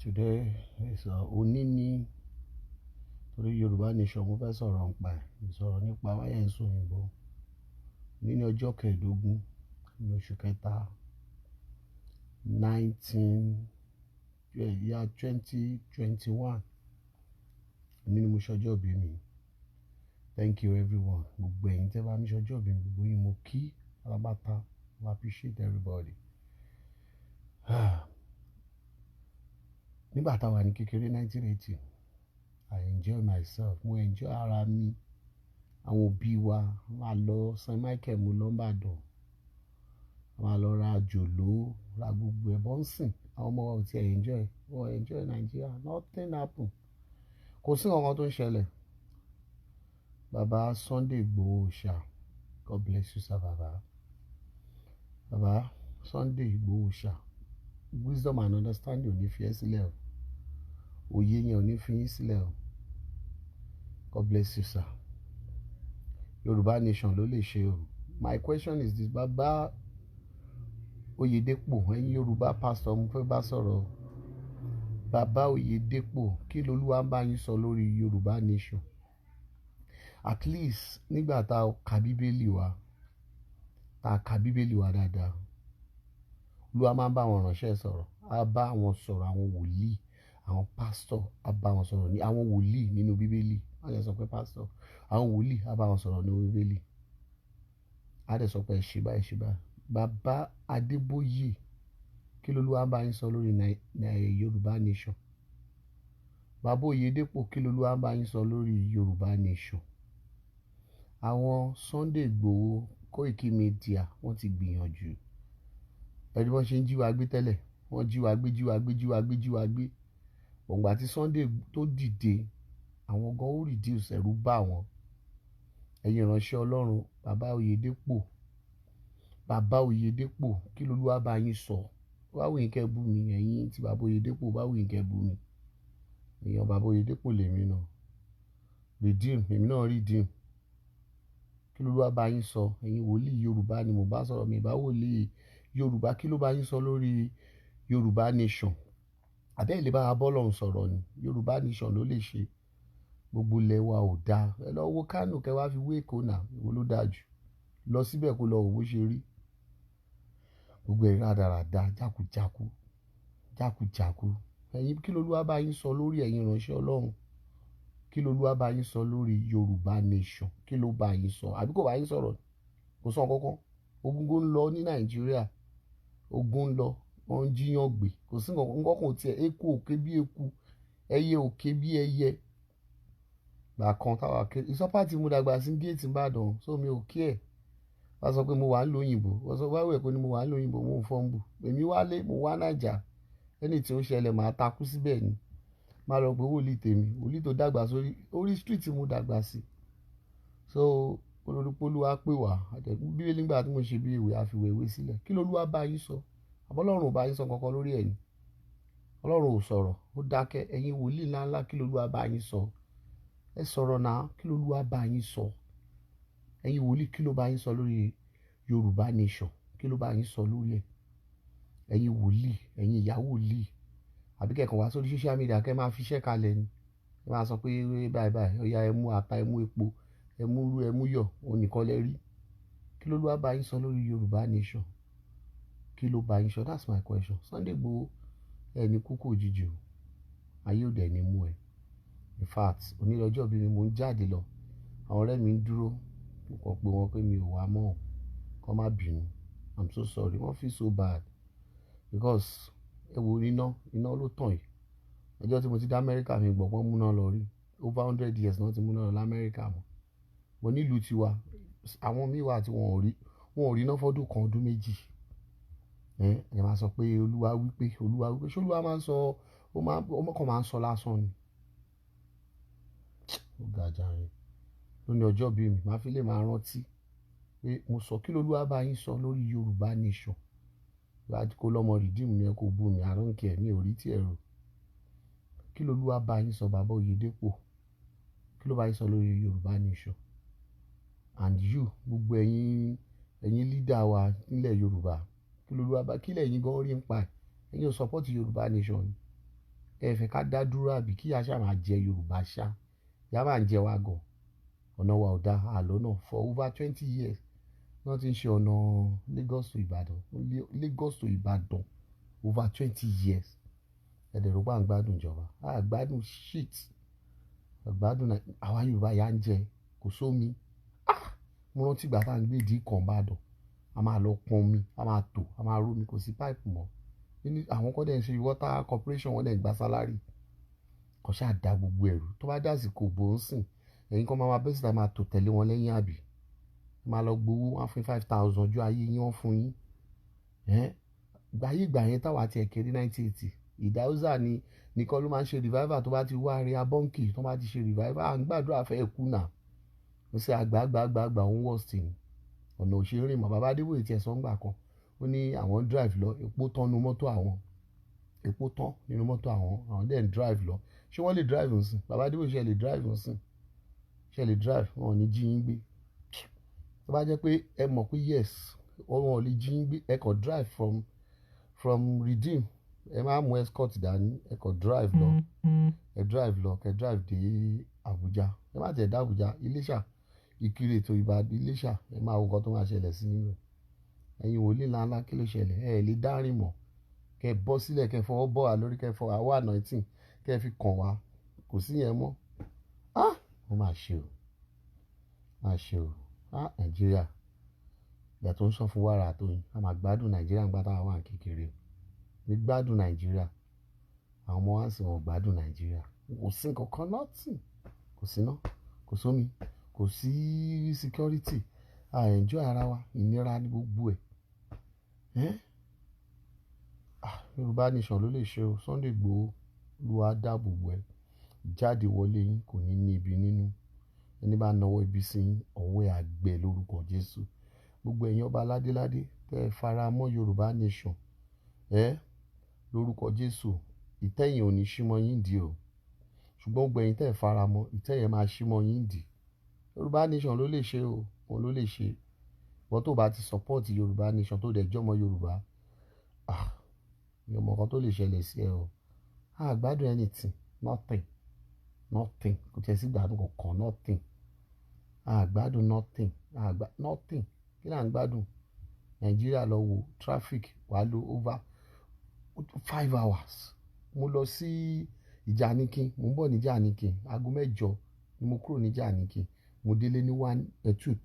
Today is òní ní torí Yorùbá Nation mo fẹ́ sọ̀rọ̀ nípa ẹ̀, ìsọ̀rọ̀ nípa wáyà ìsọ òyìnbó. Ní ọjọ́ kẹẹ̀ẹ́dógún ní oṣù kẹta 2021 ní mo ṣọjọ́ ìbí mi. Thank you everyone. Gbogbo ẹ̀yin tẹ́ bá mi ṣọjọ́ ìbí mi, gbogbo yín mo kí alábàtà. I appreciate everybody. Nígbà tá a wà ní kékeré 1980, I enjoy myself. Mo enjoy ara mi. Àwọn òbí wa máa lọ St. Michael mú lọ́mbàdàn. Máa lọ ra jòló, ra gbogbo ẹ̀bọ́n ń sìn. Àwọn ọmọ wa ò tí ẹ̀ enjoy. Wọ́n enjoy Nigeria. Nothing happen. Kò sí nǹkan tó ń ṣẹlẹ̀. Bàbá Sunday Igboho Oòṣà. God bless you sir bàbá. Bàbá Sunday Igboho Oòṣà. Wisdom and understanding ò ní fi ẹ́ sílẹ̀ o. Òye yẹn ò ní fi yín sílẹ̀ o. God bless you sir. Yorùbá Nation ló lè ṣe o. My question is this: Bàbá Oyedepo, ẹ̀yin Yorùbá pastor mo fẹ́ bá sọ̀rọ̀. Bàbá Oyedepo, kí l'Olúwa ń bá yín sọ lórí Yorùbá Nation? At least nígbà tá a ka Bíbélì wa, dáadáa, Olúwa máa ń bá àwọn ìránṣẹ́ sọ̀rọ̀. A bá àwọn sọ̀rọ̀, àwọn wòlíì, àwọn pastor, a bá wọn sọ̀rọ̀ ní àwọn wòlíì nínú Bíbélì. Wọ́n lè sọ pé pastor, àwọn wòlíì a bá wọn sọ̀rọ̀ nínú Bíbélì. A dẹ̀ sọ pé ẹ ṣe báyìí, ẹ ṣe báyìí. Bàbá Adébóyè, kí l'Olúwa ń bá yín sọ lórí Yorùbá Nation? Bàbá Oyedepo, kí l'Olúwa ń bá yín sọ lórí Yorùbá Nation? Àwọn Sunday Igboho, Koiki Media, wọ́n ti gbìyànjú. Ẹni wọ́n ṣe ń jí wa gbé tẹ́lẹ̀, wọ́n jí wa gbé. Òǹgbà tí Sunday tó dìde, àwọn gan ó reduce, ẹ̀rù bá wọn. Ẹ̀yin ìránṣẹ́ Ọlọ́run, Bàbá Oyedepo, kí l'Olúwa bá yín sọ? Báwo yín kẹ́ bú mi, ẹ̀yin tí Bàbá Oyedepo, báwo yín kẹ́ bú mi? Èèyàn Bàbá Oyedepo lèmi náà. Redeem, èmi náà redeem. Kí l'Olúwa bá yín sọ? Ẹ̀yin wòlíì Yorùbá ni mo bá sọ̀rọ̀, mi bá wòlíì Yorùbá. Kí ló bá yín sọ lórí Yorùbá Nation? Àbẹ́ ilé bá Ọlọ́run sọ̀rọ̀ ni. Yorùbá Nation ló lè ṣe. Gbogbo ilẹ̀ wa ò dáa. Ẹ lọ wo Kánò kẹ́ wá fi wé Èkó náà, èwo ló dáa jù? Lọ síbẹ̀ kó lọ wò bó ṣe rí. Gbogbo ẹ̀ rádaràda, jákujàku. Ẹ̀yin kí l'Olúwa bá yín sọ lórí ẹ̀yin ìránṣẹ́ Ọlọ́run? Kí l'Olúwa bá yín sọ lórí Yorùbá Nation? Kí ló bá yín sọ? Àbí kò bá yín sọ̀rọ̀? Kò sọ kankan. Ogun ń lọ ní Nàìjíríà. Ogun ń lọ. Wọ́n ń jíyàn gbé. Kò sí nǹkan kan tí ẹ̀. Eku òkè bí eku. Ẹyẹ òkè bí ẹyẹ. Gbà kan táwa kéré. Ìsọpá tí mo dàgbà sí géètì Ìbàdàn, so mi ò kí ẹ̀. Wọ́n sọ pé mo wà ń lo òyìnbó. Wọ́n sọ wáwẹ̀ pé mo wà ń lo òyìnbó, mo ń fọ́nbù. Èmi wálé, mo wá Nàìjà. Ẹni tí ó ṣẹlẹ̀ máa takú síbẹ̀ ni. Má lọ pé wòlíì tèmi, wòlíì tó dàgbà sórí orí street mo dàgbà sí. So Olúwa pè wá. Bíbélì nígbà tí mo ṣe bí ìwé àfiwéwé sílẹ̀. Kí l'Olúwa bá yín sọ? Àbọ̀ Ọlọ́run ò bá yín sọ kankan lórí ẹ̀ ni. Ọlọ́run ò sọ̀rọ̀, ó dákẹ́. Ẹ̀yin wòlíì ńláńlá, kí l'Olúwa bá yín sọ? Ẹ sọ̀rọ̀ náà, kí l'Olúwa bá yín sọ? Ẹ̀yin wòlíì, kí ló bá yín sọ lórí Yorùbá Nation? Kí ló bá yín sọ lórí ẹ̀? Ẹ̀yin wòlíì, ẹ̀yin ìyá wòlíì. Àbí kẹ́kàn wá sórí social media kẹ́ máa fi iṣẹ́ kalẹ̀ ni. Ẹ máa sọ pé báyìí, ó yá ẹ mú ata, ẹ mú epo, ẹ mú irú, ẹ mú yọ̀, òun nìkan lẹ rí. Kí l'Olúwa bá yín sọ lórí Yorùbá Nation? Kí ló bá yín sọ? That's my question. Sunday Igboho, ẹni kúkú òjijì o. Ayé ò dẹ̀ ní mú ẹ. In fact, onílọ́jọ́ bí mi mo ń jáde lọ. Àwọn ọ̀rẹ́ mi ń dúró. Mo kàn pé wọ́n pé mi ò wá mọ́. Kọ́ má bínú. I'm so sorry. Wọ́n feel so bad. Because ẹ wo iná ló tàn yìí. Ọjọ́ tí mo ti dé Amẹ́ríkà mi gbọ́ wọ́n múná lọ rí. Over 100 years náà ti múná lọ l'Amẹ́ríkà mọ́. Mo nílùú tiwa. Àwọn míì wà tí wọn ò rí iná fọ́dún kan, ọdún méjì. Ẹ máa sọ pé Olúwa wípé. Ṣé Olúwa máa ń sọ, ọmọ kan máa ń sọ lásán ni? Ó ga jàre. Lónìí ọjọ́ bí mi, màá fi lè máa rántí pé mo sọ kí l'Olúwa bá yín sọ lórí Yorùbá Nation. Láti kó lọ́mọ redeem ni ẹ kó bú mi, I don't care, mi ò rí tí ẹ rò. Kí l'Olúwa bá yín sọ Bàbá Oyedepo? Kí ló bá yín sọ lórí Yorùbá Nation? And you, gbogbo ẹ̀yin leader wa nílẹ̀ Yorùbá, kí l'Olúwa bá, kí lẹ̀yin gan rí ń pa ẹ̀? Ẹ̀yin ò support Yorùbá Nation ni. ẹ fẹ́ ká dá dúró àbí kí àṣà máa jẹ Yorùbá ṣá ìyá máa ń jẹ wá gan ọ̀nà wa ò da àlọ́ náà for over 20 years wọ́n ti ń ṣe ọ̀nà Lagos to Ìbàdàn over 20 years ẹ̀dẹ̀ ló bá ń gbádùn ìjọba gbádùn shit gbádùn àwa Yorùbá yà ń jẹ kò sómi mo rántí ìgbà tá à ń gbé ìdí kan Ìbàdàn a máa lọ pọn omi a máa tò a máa rómi kò sí pipe mọ́ àwọn kọ́ dẹ̀ ń ṣe water corporation wọ́n dẹ̀ ń gba salary kò ṣáà da gbogbo ẹ̀rù tó bá dà sí kò bó ń sìn ẹ̀yin kan máa bẹ́ẹ̀ sì máa tò tẹ̀lé wọn lẹ́yìn àbí máa lọ gbowó wọn fún 5,000 ojú ayé yín wọ́n fún yín gbàyè ìgbà yẹn táwa tiẹ̀ kéré 1980 ìdáhùsà ni nìkan ló máa ń ṣe revival tó bá ti wá rí abọ́ǹkì tó bá ti ṣe revival à ń gbàdúrà fẹ́ kú náà ó ṣe àgbààgbà òun wọ̀ sí ni ọ̀nà òṣèré mọ̀ bàbá Adébóyè tiẹ̀ sọ́ngbà kan ó ní àwọn drive lọ epo tán nínú mọ́tò àwọn dẹ̀ ń drive lọ ṣé wọ́n lè drive ń sìn bàbá Adébóyè ṣe lè drive ń sìn ṣe lè drive wọn ò ní jí yín gbé tó bá jẹ́ pé ẹ mọ̀ pé yes wọn ò lè jí yín gbé ẹ kàn drive from Redeem ẹ máa mú escort dání ẹ kàn drive lọ kẹ drive dé Àbújá ẹ má tẹ̀ dé Àbújá Iléṣà Ìkirè tó Ìbàdàn Iléṣà ẹ máa wo nǹkan tó máa ṣẹlẹ̀ sí yín ẹ̀yin wòlíì ńláńlá kí ló ṣẹlẹ̀ ẹ lè dárìn mọ́ kẹ bọ́ sílẹ̀ kẹ fọwọ́ bọ́ wa lórí kẹ fọwọ́ àwa anointing kẹ fi kàn wá kò sí yẹn mọ́ ó máa ṣe o Nàìjíríà ìgbà tó ń sọ fún wàrà tó yín a máa gbádùn Nàìjíríà nígbà táwa wà kékeré mi gbádùn Nàìjíríà àwọn ọmọ wa sì wọ́n gbádùn Nàìjíríà kò sí nǹkan kan nothing kò sí náà kò sómi kò sí security enjoy ara wa ìnira ní gbogbo ẹ̀ Yorùbá nation ló lè ṣe o Sunday Igboho ló wá dáàbò bò ẹ jáde wọlé yín kò ní ní ibi nínú ẹni bá nawọ́ ibi sí yín ọwọ́ ẹ̀ àgbẹ̀ lórúkọ Jésù gbogbo ẹ̀yin ọba ládéládé tẹ́ ẹ fara mọ́ Yorùbá nation lórúkọ Jésù ìtẹ́yìn ò ní símọ́ yín dì o ṣùgbọ́n gbogbo ẹ̀yin tẹ́ ẹ fara mọ́ ìtẹ́yìn máa símọ́ yín dì Yorùbá nation ló lè ṣe o òun ló lè ṣe wọ́n tó bá ti support Yorùbá nation tó dẹ̀ jọmọ Yorùbá mi ò mọ̀ nǹkan tó lè ṣẹlẹ̀ sí ẹ o gbádùn anything nothing kò tiẹ̀ sí gbádùn kankan nothing gbádùn nothing kí là ń gbádùn Nàìjíríà lọ wo traffic wà ló over 5 hours mo lọ sí Ìjànikin mo ń bọ̀ ní Ìjànikin aago 8 ni mo kúrò ní Ìjànikin mo délé ní 2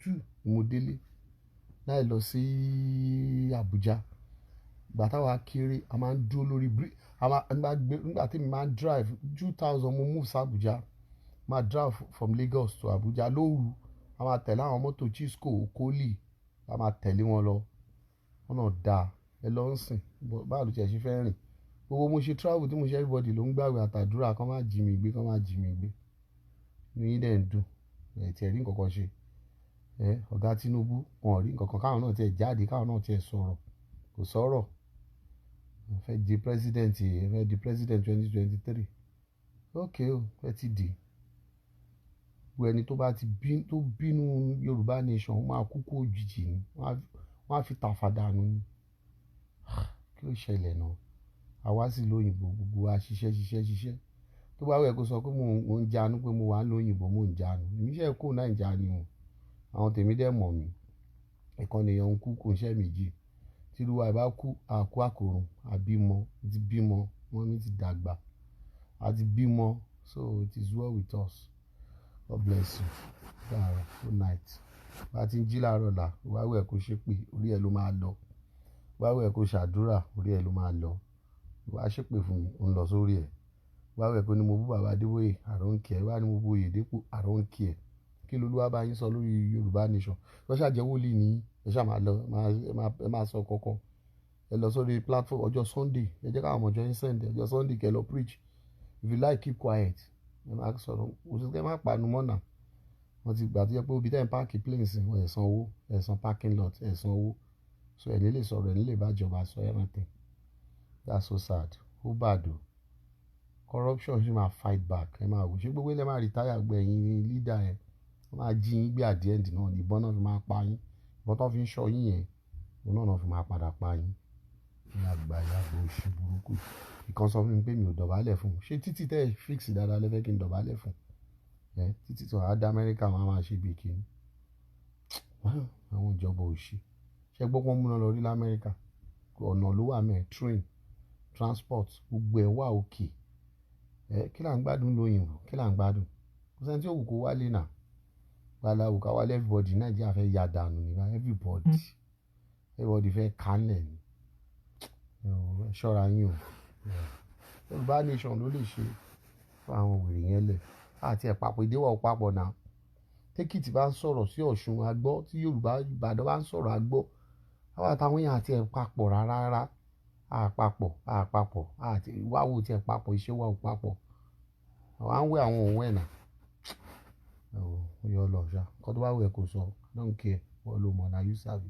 ni mo délé láì lọ sí Àbújá ìgbà táwa kéré a máa ń dúró lórí nígbà tí mi máa ń drive 2000 mo move sí Àbújá máa drive from Lagos to Àbújá lóru a máa tẹ̀lé àwọn mọ́tò Chisco Okoli a máa tẹ̀lé wọn lọ wọn náà dáa ẹ lọ ń sìn báwo ló tiẹ̀ ṣe fẹ́ rìn gbogbo mo ṣe travel tí mo ṣe everybody ló ń gbàgbé àtàdúrà kán má jí mi gbé ní yín dẹ̀ ń dùn ẹ̀ tiẹ̀ rí nǹkan kan ṣe ọ̀gá Tinubu wọn ò rí nǹkan kan káwọn náà tiẹ̀ jáde káwọn náà tiẹ̀ sọ̀rọ̀ kò sọ̀rọ̀ wọ́n fẹ́ di president 2023 ok o ẹ ti dì gbogbo ẹni tó bá ti bínú Yorùbá nation wọ́n máa kú kú òjijì ni wọ́n á fi tàfàdànù ni kí ló ṣẹlẹ̀ náà àwa sì lóyìnbó gbogbo wa ṣiṣẹ́ tó bá wẹ̀ kó sọ pé mo ń jánu pé mo wà lóyìnbó mo ń jánu èmi ṣe kó Nàìjíríà ni o àwọn tèmi dẹ̀ mọ̀ mí ìkànnì èèyàn ń kú kò ń ṣe méjì tìlúwa ìbá kú àkú àkòrùn àbímọ ti bímọ wọn mi ti dàgbà àti bímọ so it is well with us God bless you good night bá ti ń jí láàárọ̀ là wá wẹ̀ kó ṣépè orí ẹ̀ ló máa lọ wá wẹ̀ kó ṣàdúrà orí ẹ̀ ló máa lọ wá ṣépè fún mi òun lọ sórí ẹ̀ wá wẹ̀ kó ní mo bú bàbá Adébóyè àròǹkẹ́ wá ní mo bú Oyèdépò àròǹkẹ́ kí lolúwa bá yín sọ lórí Yorùbá nation lọ́sà jẹ́ wòlíì ní ẹ ṣáà máa lọ ẹ máa sọ kọ́kọ́ ẹ lọ sórí platform ọjọ́ Sunday ẹ jẹ́ káwọn ọmọjọ́ yín send ọjọ́ Sunday kẹ́ lọ preach if you like keep quiet ẹ máa sọ̀rọ̀ òṣìṣẹ́ máa pàánù mọ́nà wọ́n ti gbà tó yẹ pé ibi tẹ́ ń páàkì planes wọn ẹ̀ san owó ẹ̀ san parking lot ẹ̀ san owó so ẹ̀ nílé sọ̀rọ̀ ẹ̀ nílé ìbájọba sọ everything that's so sad ó bàdó corruption ṣì máa fight back ẹ máa wò ṣé gbogbo ilẹ̀ máa retire gbẹ̀yìn leader ẹ̀ wọ́n máa jí yín gbé at the end náà ìbọn náà fi máa pa yín ìbọn tó fi ń ṣọ́ yín yẹn òun náà fi máa padà pa yín ní àgbàyàgbò òṣì burúkú. Ìkan sọ fún mi pé mi ò dọ̀bálẹ̀ fún un. Ṣé títí tẹ́ ẹ fix dáadáa lẹ́fẹ́ kí n dọ̀bálẹ̀ fún un? Títí tí wọ́n á dá Amẹ́ríkà wọn á máa ṣe bí kíni. Àwọn ìjọba òṣì. Ṣé gbọ́ pé wọ́n múná lọ rí l'Amẹ́ríkà? Ọ̀nà ló wà mẹ́ẹ̀, train, transport, gbogbo ẹ̀ wà òkè. Kí là ń gbádùn lóyìnbó? Kí là ń gbádùn? Kò sí ẹni tí ó wù kó wálé náà. Gbala wù ká wálé, everybody Nàìjíríà fẹ́ ya dànù nígbà everybody fẹ́ kánlẹ̀ ni. Ẹ ṣọ́ra yín o. Yorùbá nation ló lè ṣe fún àwọn wèrè yẹn lẹ̀. Àti ẹ̀ papọ̀ èdè wa ò papọ̀ náà. Tẹ́kìtì bá ń sọ̀rọ̀ sí Ọ̀ṣun a gbọ́, tí Yorùbá Ìbàdàn bá ń sọ̀rọ̀ a gbọ́. Àwa àtàwọn èèyàn àti ẹ̀ papọ̀ rárá. Àpapọ̀ àti ìwáwo tí ẹ̀ papọ̀, iṣẹ́ wa ò papọ̀. Àwa ń wẹ̀ àwọn òun ẹ̀ náà. Ó yọ lọ ṣá. Kọ́ tó bá wù ẹ́ kó sọ, I don't care. Wọ́n ló mọ̀ na you serve.